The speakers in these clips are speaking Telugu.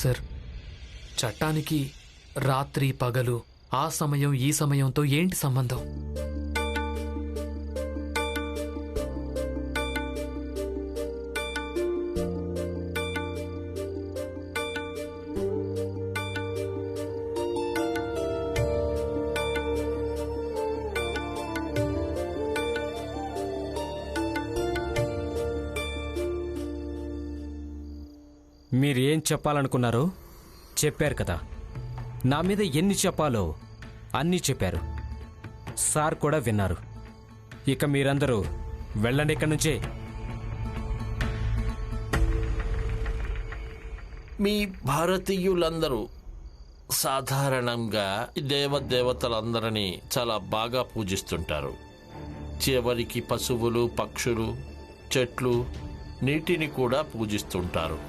సార్, చట్టానికి రాత్రి పగలు, ఆ సమయం ఈ సమయంతో ఏంటి సంబంధం? మీరేం చెప్పాలనుకున్నారో చెప్పారు కదా. నా మీద ఎన్ని చెప్పాలో అన్నీ చెప్పారు. సార్ కూడా విన్నారు. ఇక మీరందరూ వెళ్ళండి ఇక్కడి నుంచే. మీ భారతీయులందరూ సాధారణంగా దేవతలందరినీ చాలా బాగా పూజిస్తుంటారు. చివరికి పశువులు, పక్షులు, చెట్లు, నీటిని కూడా పూజిస్తుంటారు.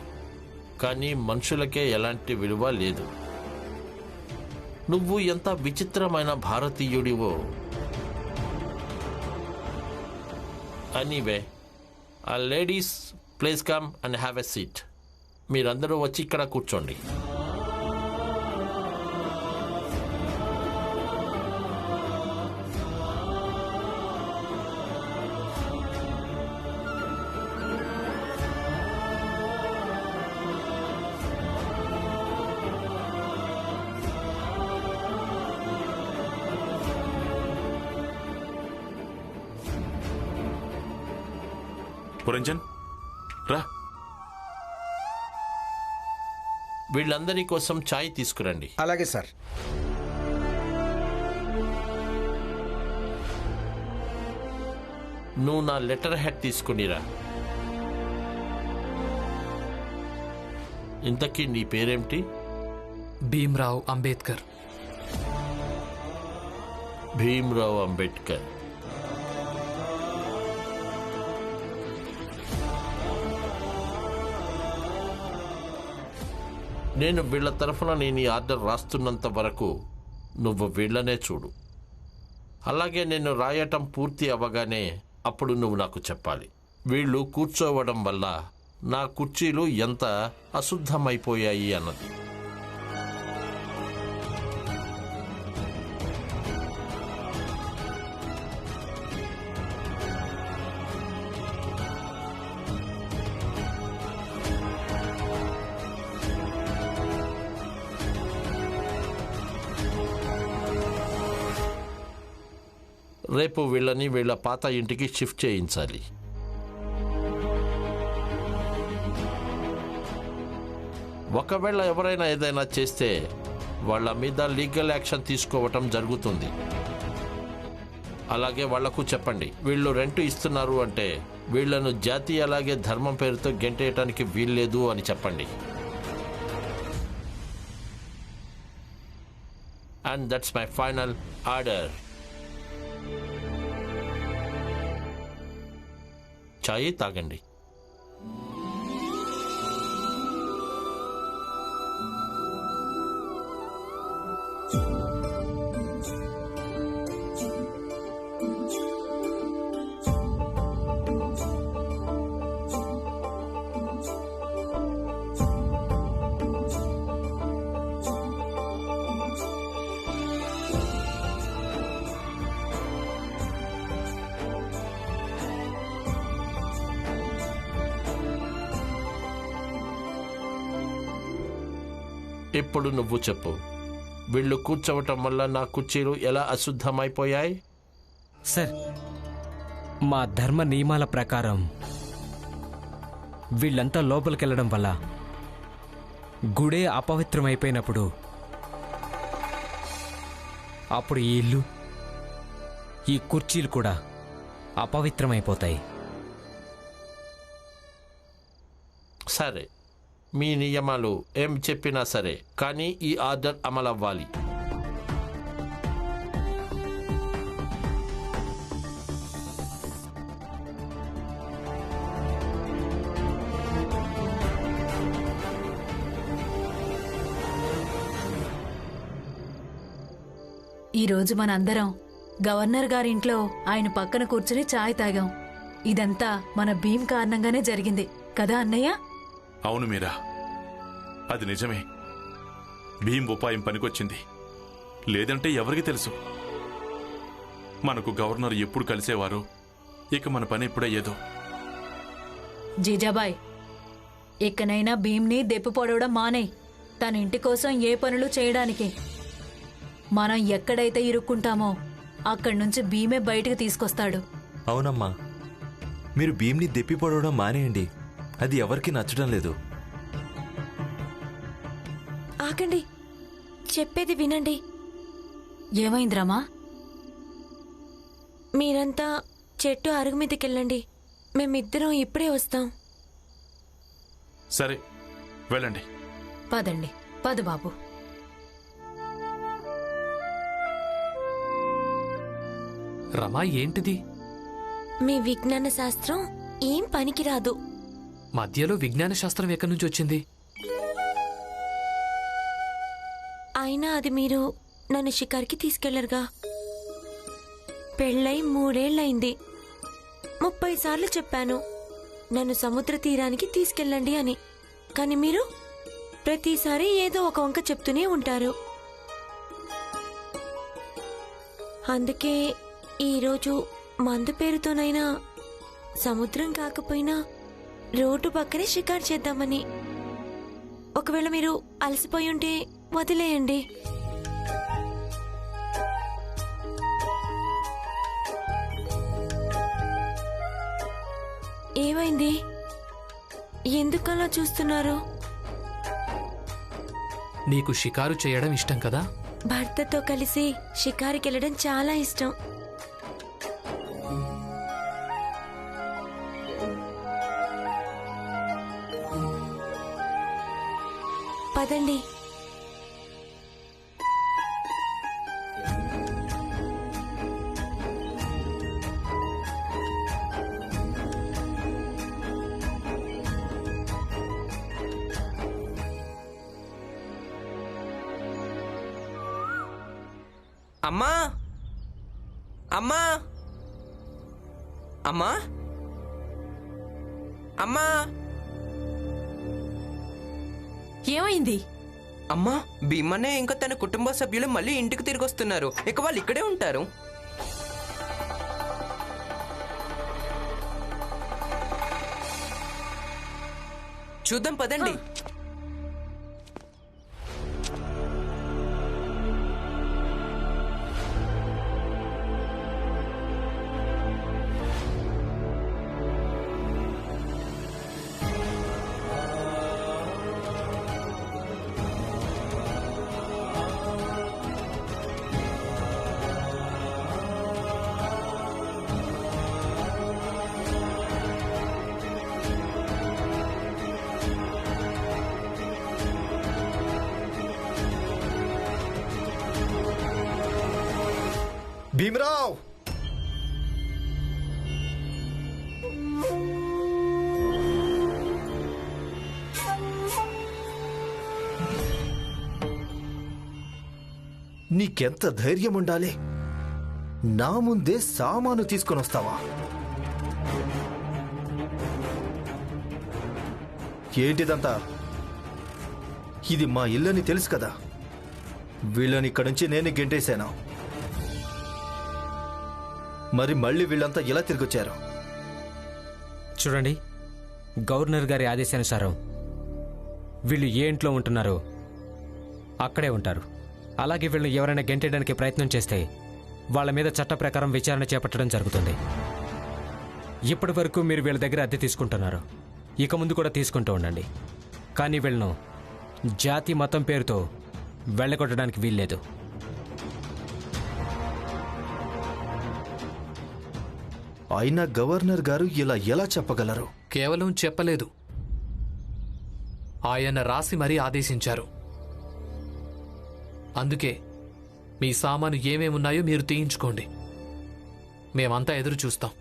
కానీ మనుషులకే ఎలాంటి విలువ లేదు. నువ్వు ఎంత విచిత్రమైన భారతీయుడివో. ఎనీవే, ఆ ladies please come and have a seat. మీరందరూ వచ్చి ఇక్కడ కూర్చోండి. పురంజన్ రా. వీళ్ళందరి కోసం ఛాయ్ తీసుకురండి. అలాగే సార్. నువ్వు నా లెటర్ హెడ్ తీసుకునిరా. ఇంతకీ నీ పేరేమిటి? భీమ్రావ్ అంబేద్కర్. భీమ్రావ్ అంబేద్కర్. నేను వీళ్ళ తరఫున నేను ఈ ఆర్డర్ రాస్తున్నంత వరకు నువ్వు వీళ్ళనే చూడు. అలాగే నేను రాయటం పూర్తి అవ్వగానే అప్పుడు నువ్వు నాకు చెప్పాలి. వీళ్ళు కూర్చోవడం వల్ల నా కుర్చీలు ఎంత అశుద్ధమైపోయాయి అన్నది. రేపు వీళ్ళని వీళ్ళ పాత ఇంటికి షిఫ్ట్ చేయించాలి. ఒకవేళ ఎవరైనా ఏదైనా చేస్తే వాళ్ళ మీద లీగల్ యాక్షన్ తీసుకోవటం జరుగుతుంది. అలాగే వాళ్లకు చెప్పండి, వీళ్ళు రెంట్ ఇస్తున్నారు అంటే వీళ్లను జాతి అలాగే ధర్మం పేరుతో గెంటేయటానికి వీల్లేదు అని చెప్పండి. And that's my final order. చాయ్ తాగండి. ఇప్పుడు నువ్వు చెప్పు, వీళ్ళు కూర్చోవటం వల్ల నా కుర్చీలు ఎలా అశుద్ధమైపోయాయి? సార్, మా ధర్మ నియమాల ప్రకారం వీళ్ళంతా లోపలికెళ్ళడం వల్ల గుడే అపవిత్రమైపోయినప్పుడు అప్పుడు ఈ ఇల్లు, ఈ కుర్చీలు కూడా అపవిత్రమైపోతాయి. సరే, మీ నియమాలు ఏం చెప్పినా సరే, కానీ ఈ ఆర్డర్ అమలవ్వాలి. ఈరోజు మనందరం గవర్నర్ గారింట్లో ఆయన పక్కన కూర్చుని ఛాయ్ తాగాం. ఇదంతా మన భీమ్ కారణంగానే జరిగింది కదా అన్నయ్య? అవును మీరా, అది నిజమే. భీమ్ ఉపాయం పనికొచ్చింది. లేదంటే ఎవరికి తెలుసు? మనకు గవర్నర్ ఎప్పుడు కలిసేవారో. ఇక మన పని ఇప్పుడయ్యేదో. జీజాబాయ్, ఇకనైనా భీమ్ని దెప్పి పొడవడం మానే. తన ఇంటి కోసం ఏ పనులు చేయడానికి. మనం ఎక్కడైతే ఇరుక్కుంటామో అక్కడి నుంచి భీమే బయటకు తీసుకొస్తాడు. అవునమ్మా, మీరు భీమ్ని దెప్పి పొడవడం మానేయండి. అది ఎవరికి నచ్చడం లేదు. ఆగండి, చెప్పేది వినండి. ఏమైందిరామా? మీరంతా చెట్టు అరుగు మీదకెళ్ళండి. మేమిద్దరం ఇప్పుడే వస్తాం. సరే, వెళ్ళండి. పదండి, పద బాబు. రమా, ఏంటిది? మీ విజ్ఞాన శాస్త్రం ఏం పనికిరాదు. మధ్యలో విజ్ఞాన శాస్త్రం ఎక్కడి నుంచి వచ్చింది? అయినా అది మీరు నన్ను షికార్కి తీసుకెళ్లరుగా. పెళ్ళై 3 ఏళ్లయింది. 30 సార్లు చెప్పాను నన్ను సముద్ర తీరానికి తీసుకెళ్ళండి అని. కానీ మీరు ప్రతిసారి ఏదో ఒక వంక చెప్తూనే ఉంటారు. అందుకే ఈరోజు మందు పేరుతోనైనా సముద్రం కాకపోయినా రోడ్డు పక్కనే షికారు చేద్దామని. ఒకవేళ మీరు అలసిపోయి ఉంటే వదిలేయండి. ఏమైంది? ఎందుకలా చూస్తున్నారు? నీకు షికారు చేయడం ఇష్టం కదా? భర్తతో కలిసి షికారుకి వెళ్ళడం చాలా ఇష్టం. పదండి. అమ్మా, అమ్మా, అమ్మా, అమ్మా, ఏమైంది? అమ్మా, భీమనే ఇంకా తన కుటుంబ సభ్యులు మళ్ళీ ఇంటికి తిరిగి వస్తున్నారు. ఇక వాళ్ళు ఇక్కడే ఉంటారు. చూద్దాం, పదండి. భీమరావ్, నీకెంత ధైర్యం ఉండాలి? నా ముందే సామాను తీసుకొని వస్తావా? ఏంటిదంతా? ఇది మా ఇల్లని తెలుసు కదా. వీళ్ళని ఇక్కడి నుంచి నేను గెంటేశాను. మరి మళ్ళీ వీళ్ళంతా ఎలా తిరిగొచ్చారు? చూడండి, గవర్నర్ గారి ఆదేశానుసారం వీళ్ళు ఏ ఇంట్లో ఉంటున్నారో అక్కడే ఉంటారు. అలాగే వీళ్ళని ఎవరైనా గెంటేయడానికి ప్రయత్నం చేస్తే వాళ్ళ మీద చట్ట ప్రకారం విచారణ చేపట్టడం జరుగుతుంది. ఇప్పటి వరకు మీరు వీళ్ళ దగ్గర అద్దె తీసుకుంటున్నారు. ఇక ముందు కూడా తీసుకుంటూ ఉండండి. కానీ వీళ్ళను జాతి మతం పేరుతో వెళ్ళగొట్టడానికి వీల్లేదు. అయినా గవర్నర్ గారు ఇలా ఎలా చెప్పగలరు? కేవలం చెప్పలేదు, ఆయన రాసి మరీ ఆదేశించారు. అందుకే మీ సామాను ఏమేమున్నాయో మీరు తీయించుకోండి. మేమంతా ఎదురు చూస్తాం.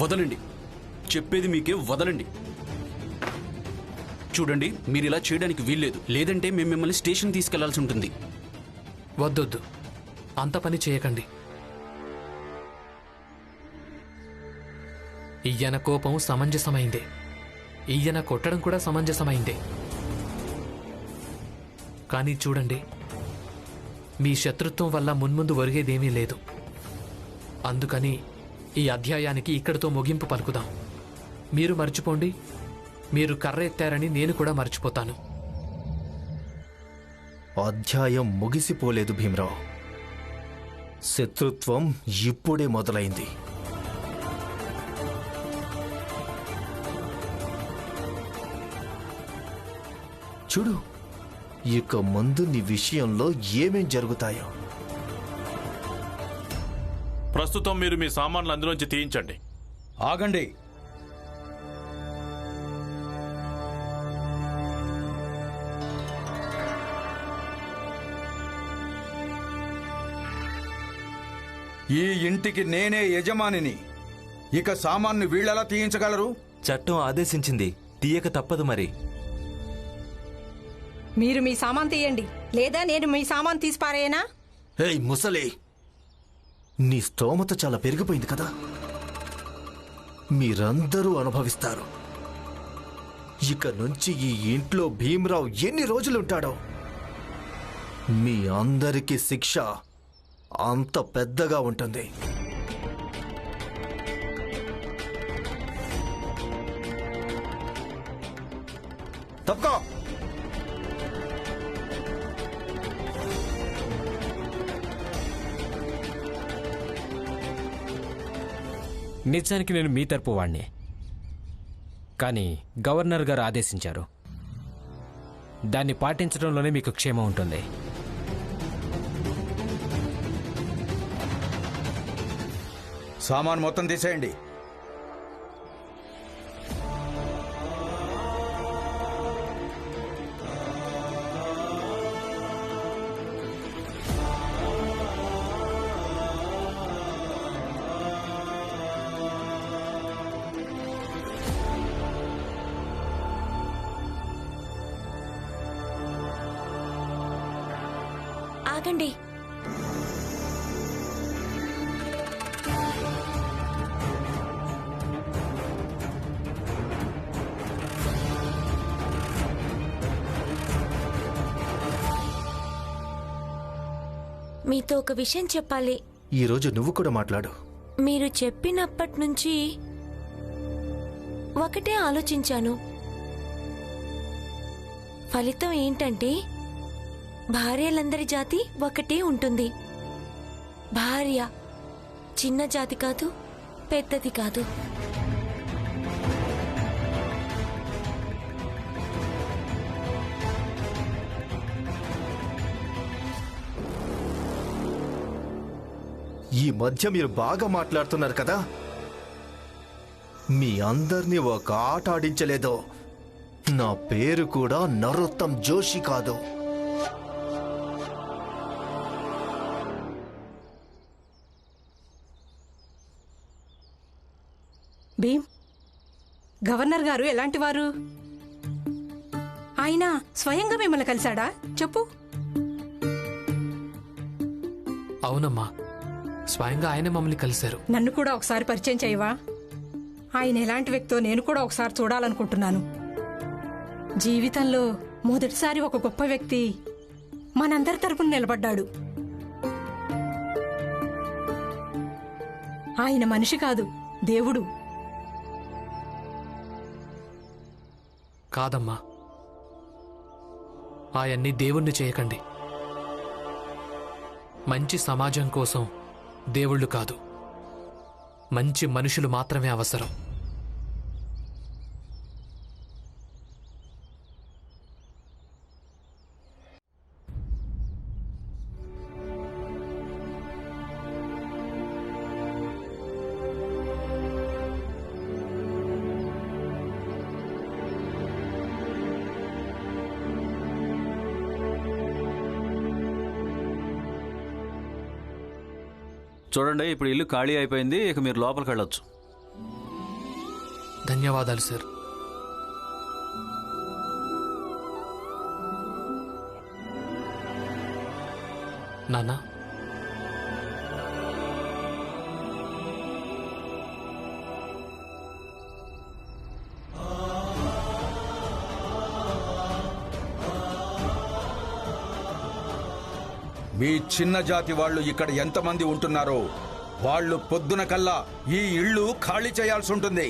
వదలండి, చెప్పేది మీకే, వదలండి. చూడండి, మీరు ఇలా చేయడానికి వీల్లేదు. లేదంటే మేము మిమ్మల్ని స్టేషన్ తీసుకెళ్లాల్సి ఉంటుంది. వద్దొద్దు, అంత పని చేయకండి. ఈయన కోపం సమంజసమైందే, ఈయన కొట్టడం కూడా సమంజసమైందే. కానీ చూడండి, మీ శత్రుత్వం వల్ల మున్ముందు ఒరిగేదేమీ లేదు. అందుకని ఈ అధ్యాయానికి ఇక్కడితో ముగింపు పలుకుదాం. మీరు మర్చిపోండి, మీరు కర్ర ఎత్తారని నేను కూడా మర్చిపోతాను. అధ్యాయం ముగిసిపోలేదు భీమరావు. శత్రుత్వం ఇప్పుడే మొదలైంది. చూడు, ఇక ముందు నీ విషయంలో ఏమేం జరుగుతాయో. ప్రస్తుతం మీరు మీ సామాన్లు అందులోంచి తీయించండి. ఆగండి. ఈ ఇంటికి నేనే యజమానిని. ఇక సామాన్ని వీళ్ళెలా తీయించగలరు? చట్టం ఆదేశించింది, తీయక తప్పదు మరి. మీరు మీ సామాన్ తీయండి, లేదా నేను మీ సామాన్ తీసి పారేయనా? ఏయ్ ముసలి, నీ స్తోమత చాలా పెరిగిపోయింది కదా. మీరందరూ అనుభవిస్తారు. ఇక నుంచి ఈ ఇంట్లో భీమరావు ఎన్ని రోజులుంటాడో. మీ అందరికీ శిక్ష అంత పెద్దగా ఉంటుంది. తప్పుకో. నిజానికి నేను మీ తరపు వాణ్ణి, కానీ గవర్నర్ గారు ఆదేశించారు. దాన్ని పాటించడంలోనే మీకు క్షేమం ఉంటుంది. సామాన్ మొత్తం తీసేయండి. ఆగండి. మీతో ఒక విషయం చెప్పాలి. ఈరోజు నువ్వు కూడా మాట్లాడు. మీరు చెప్పినప్పటి నుంచి ఒకటే ఆలోచించాను. ఫలితం ఏంటంటే భార్యలందరి జాతి ఒకటే ఉంటుంది. భార్య చిన్న జాతి కాదు, పెద్దది కాదు. ఈ మధ్య మీరు బాగా మాట్లాడుతున్నారు కదా. మీ అందరినీ ఒక ఆట ఆడించలేదో. నా పేరు కూడా నరోత్తమ్ జోషి కాదు. భీమ్, గవర్నర్ గారు ఎలాంటివారు? ఆయన స్వయంగా మిమ్మల్ని కలిశాడా? చెప్పు. అవునమ్మా, స్వయంగా ఆయనే మమ్మల్ని కలిశారు. నన్ను కూడా ఒకసారి పరిచయం చేయవా? ఆయన ఎలాంటి వ్యక్తో నేను కూడా ఒకసారి చూడాలనుకుంటున్నాను. జీవితంలో మొదటిసారి ఒక గొప్ప వ్యక్తి మనందరి తరపున నిలబడ్డాడు. ఆయన మనిషి కాదు, దేవుడు. కాదమ్మా, ఆయన్ని దేవుణ్ణి చేయకండి. మంచి సమాజం కోసం దేవుళ్ళు కాదు, మంచి మనుషులు మాత్రమే అవసరం. చూడండి, ఇప్పుడు ఇల్లు ఖాళీ అయిపోయింది. ఇక మీరు లోపలికి వెళ్ళొచ్చు. ధన్యవాదాలు సార్. నాన్న, మీ చిన్న జాతి వాళ్ళు ఇక్కడ ఎంతమంది ఉంటున్నారో వాళ్ళు పొద్దున కల్లా ఈ ఇళ్ళు ఖాళీ చేయాల్సి ఉంటుంది.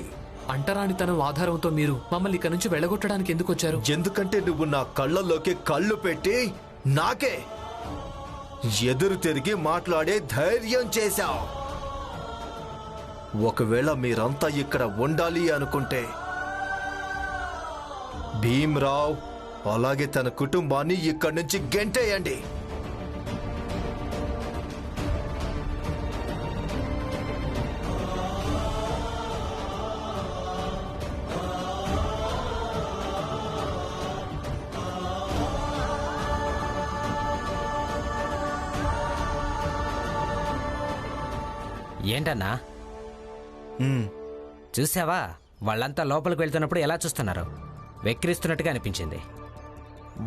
అంటరానితనం ఆధారంతో మీరు మమ్మల్ని ఇక్కడ నుంచి వెళ్ళగొట్టడానికి ఎందుకు వచ్చారు? ఎందుకంటే నువ్వు నా కళ్ళలోకి కళ్ళు పెట్టి నాకే ఎదురు తిరిగి మాట్లాడే ధైర్యం చేశావు. ఒకవేళ మీరంతా ఇక్కడ ఉండాలి అనుకుంటే భీమ్రావ్ అలాగే తన కుటుంబాన్ని ఇక్కడి నుంచి గెంటేయండి. ఏంటన్నా చూసావా? వాళ్ళంతా లోపలికి వెళ్తున్నప్పుడు ఎలా చూస్తున్నారు? వెక్కిరిస్తున్నట్టుగా అనిపించింది.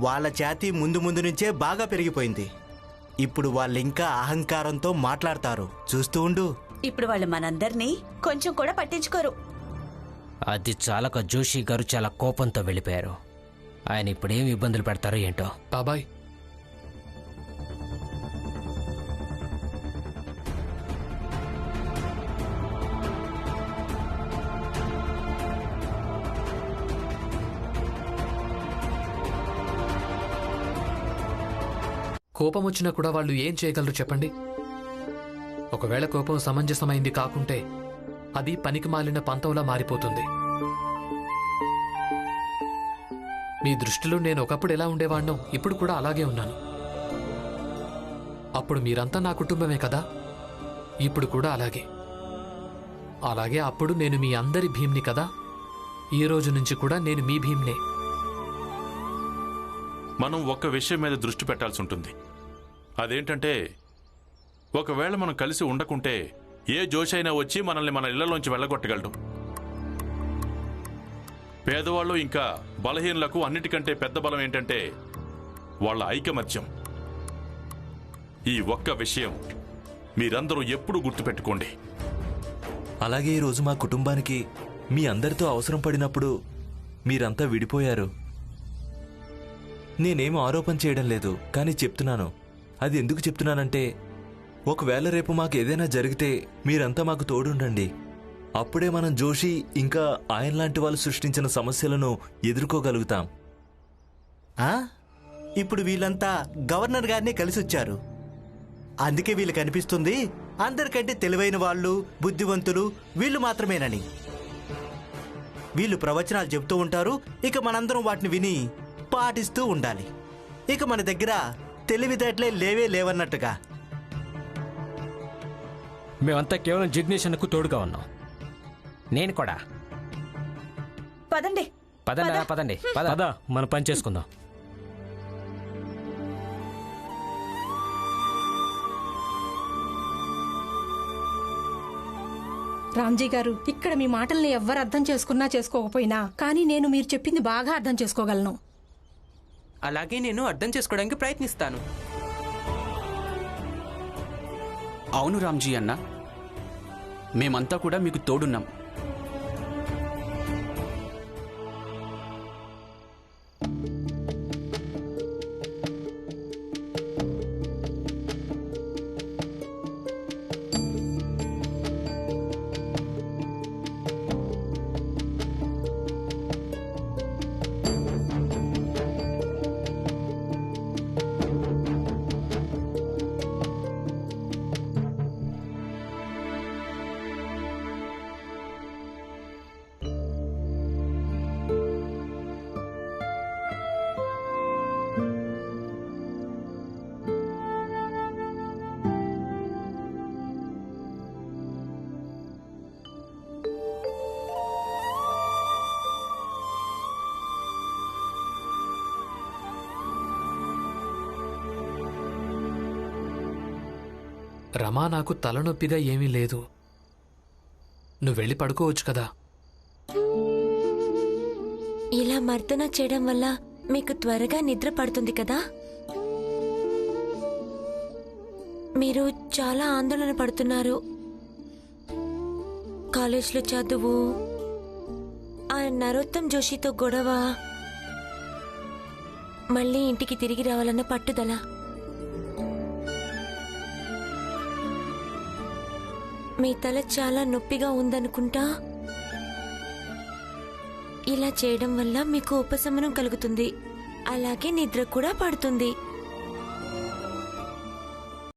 వాళ్ళ జాతి ముందు ముందు నుంచే బాగా పెరిగిపోయింది. ఇప్పుడు వాళ్ళింకా అహంకారంతో మాట్లాడతారు. చూస్తూ ఉండు. ఇప్పుడు వాళ్ళు మనందరినీ కొంచెం కూడా పట్టించుకోరు. అది చాలక జోషి గారు చాలా కోపంతో వెళ్ళిపోయారు. ఆయన ఇప్పుడు ఏం ఇబ్బందులు పెడతారో ఏంటో. బాబాయ్, కోపం వచ్చినా కూడా వాళ్ళు ఏం చేయగలరు చెప్పండి? ఒకవేళ కోపం సమంజసమైంది కాకుంటే అది పనికి మాలిన పంతంలా మారిపోతుంది. మీ దృష్టిలో నేను ఒకప్పుడు ఎలా ఉండేవాణ్ణో ఇప్పుడు కూడా అలాగే ఉన్నాను. అప్పుడు మీరంతా నా కుటుంబమే కదా, ఇప్పుడు కూడా అలాగే. అలాగే అప్పుడు నేను మీ అందరి భీమ్ని కదా, ఈ రోజు నుంచి కూడా నేను మీ భీమ్నే. మనం ఒక్క విషయం మీద దృష్టి పెట్టాల్సి ఉంటుంది. అదేంటంటే, ఒకవేళ మనం కలిసి ఉండకుంటే ఏ జోష్ అయినా వచ్చి మనల్ని మన ఇళ్లలోంచి వెళ్ళగొట్టగలడు. పేదవాళ్ళు ఇంకా బలహీనులకు అన్నిటికంటే పెద్ద బలం ఏంటంటే వాళ్ళ ఐకమత్యం. ఈ ఒక్క విషయం మీరందరూ ఎప్పుడూ గుర్తుపెట్టుకోండి. అలాగే ఈరోజు మా కుటుంబానికి మీ అందరితో అవసరం పడినప్పుడు మీరంతా విడిపోయారు. నేనేం ఆరోపణ చేయడం లేదు, కానీ చెప్తున్నాను. అది ఎందుకు చెప్తున్నానంటే, ఒకవేళ రేపు మాకు ఏదైనా జరిగితే మీరంతా మాకు తోడుండండి. అప్పుడే మనం జోషి ఇంకా ఆయన లాంటి వాళ్ళు సృష్టించిన సమస్యలను ఎదుర్కోగలుగుతాం. ఇప్పుడు వీళ్ళంతా గవర్నర్ గారిని కలిసి వచ్చారు. అందుకే వీళ్ళకి అనిపిస్తుంది అందరికంటే తెలివైన వాళ్ళు, బుద్ధివంతులు వీళ్ళు మాత్రమేనని. వీళ్ళు ప్రవచనాలు చెబుతూ ఉంటారు, ఇక మనందరం వాటిని విని పాటిస్తూ ఉండాలి. ఇక మన దగ్గర తెలివితేటలే లేవన్నట్టుగా. మేమంతా కేవలం జిగ్నేష్ అన్నకు తోడుగా ఉన్నాం. నేను కూడా. పదండి పదండి పద, మనం పని చేసుకుందాం. రామ్జీ గారు, ఇక్కడ మీ మాటల్ని ఎవ్వరు అర్థం చేసుకున్నా చేసుకోకపోయినా కానీ నేను మీరు చెప్పింది బాగా అర్థం చేసుకోగలను. అలాగే నేను అర్థం చేసుకోవడానికి ప్రయత్నిస్తాను. అవును రామ్జీ అన్న, మేమంతా కూడా మీకు తోడున్నాం. రమా, నాకు తలనొప్పిగా ఏమీ లేదు. నువ్వు వెళ్ళి పడుకోవచ్చు కదా. ఇలా మర్దన చేయడం వల్ల మీకు త్వరగా నిద్ర పడుతుంది కదా. మీరు చాలా ఆందోళన పడుతున్నారు. కాలేజ్లో చదువు, ఆ నరోత్తమ్ జోషితో గొడవ, మళ్ళీ ఇంటికి తిరిగి రావాలన్న పట్టుదల. మీ తల చాలా నొప్పిగా ఉందనుకుంటా. ఇలా చేయడం వల్ల మీకు ఉపశమనం కలుగుతుంది, అలాగే నిద్ర కూడా పడుతుంది.